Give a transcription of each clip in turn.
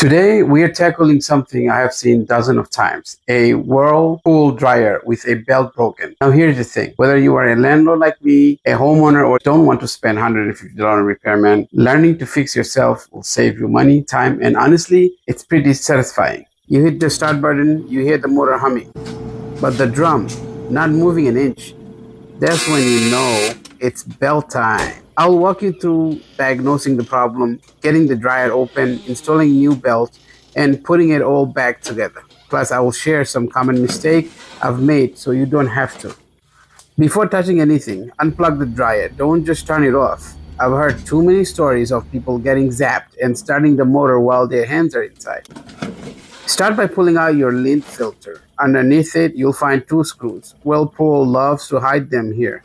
Today, we are tackling something I have seen dozens of times, a Whirlpool dryer with a belt broken. Now, here's the thing. Whether you are a landlord like me, a homeowner, or don't want to spend $150 on repairman, learning to fix yourself will save you money, time, and honestly, it's pretty satisfying. You hit the start button, you hear the motor humming, but the drum not moving an inch. That's when you know it's belt time. I'll walk you through diagnosing the problem, getting the dryer open, installing new belt, and putting it all back together. Plus, I will share some common mistakes I've made so you don't have to. Before touching anything, unplug the dryer. Don't just turn it off. I've heard too many stories of people getting zapped and starting the motor while their hands are inside. Start by pulling out your lint filter. Underneath it, you'll find two screws. Whirlpool loves to hide them here.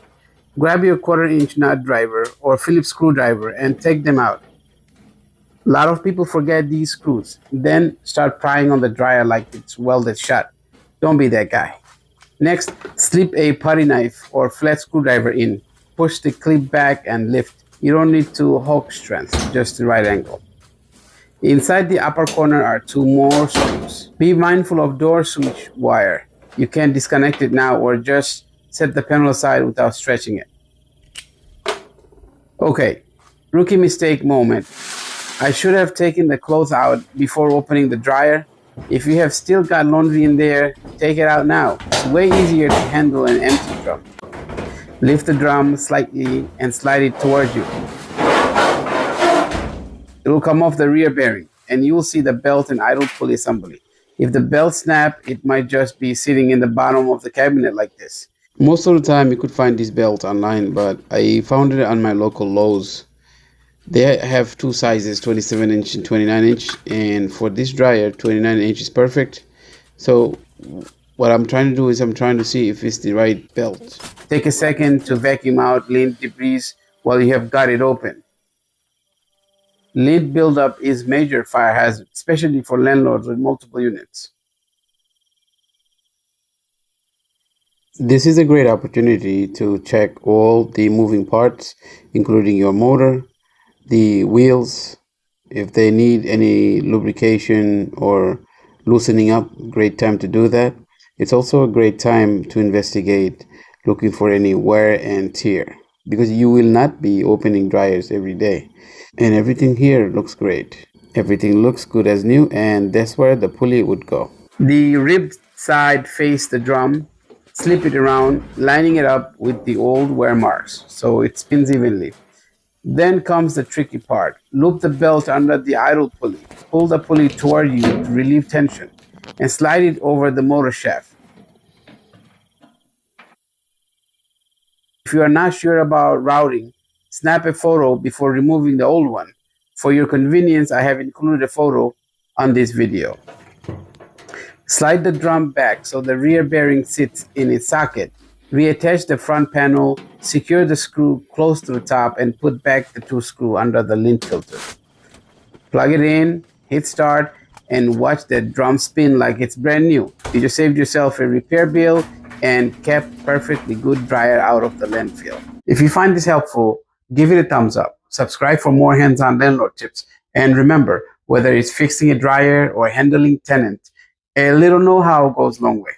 Grab your 1/4-inch nut driver or Phillips screwdriver and take them out. A lot of people forget these screws. Then start prying on the dryer like it's welded shut. Don't be that guy. Next, slip a putty knife or flat screwdriver in. Push the clip back and lift. You don't need to hook strength, just the right angle. Inside the upper corner are two more screws. Be mindful of door switch wire. You can disconnect it now or just set the panel aside without stretching it. Okay, rookie mistake moment. I should have taken the clothes out before opening the dryer. If you have still got laundry in there, take it out now. It's way easier to handle an empty drum. Lift the drum slightly and slide it towards you. It will come off the rear bearing and you will see the belt and idle pulley assembly. If the belt snaps, it might just be sitting in the bottom of the cabinet like this. Most of the time you could find this belt online, but I found it on my local Lowe's. They have two sizes, 27-inch and 29-inch, and for this dryer, 29-inch is perfect. So what I'm trying to do is I'm trying to see if it's the right belt. Take a second to vacuum out lint debris while you have got it open. Lint buildup is major fire hazard, especially for landlords with multiple units. This is a great opportunity to check all the moving parts, including your motor, the wheels. If they need any lubrication or loosening up, great time to do that. It's also a great time to investigate, looking for any wear and tear, because you will not be opening dryers every day. And everything here looks great. Everything looks good as new, and that's where the pulley would go. The ribbed side face the drum. Slip it around, lining it up with the old wear marks so it spins evenly. Then comes the tricky part. Loop the belt under the idle pulley. Pull the pulley toward you to relieve tension and slide it over the motor shaft. If you are not sure about routing, snap a photo before removing the old one. For your convenience, I have included a photo on this video. Slide the drum back so the rear bearing sits in its socket. Reattach the front panel, secure the screw close to the top, and put back the two screws under the lint filter. Plug it in, hit start, and watch the drum spin like it's brand new. You just saved yourself a repair bill and kept perfectly good dryer out of the landfill. If you find this helpful, give it a thumbs up. Subscribe for more hands-on landlord tips. And remember, whether it's fixing a dryer or handling tenant, a little know-how goes a long way.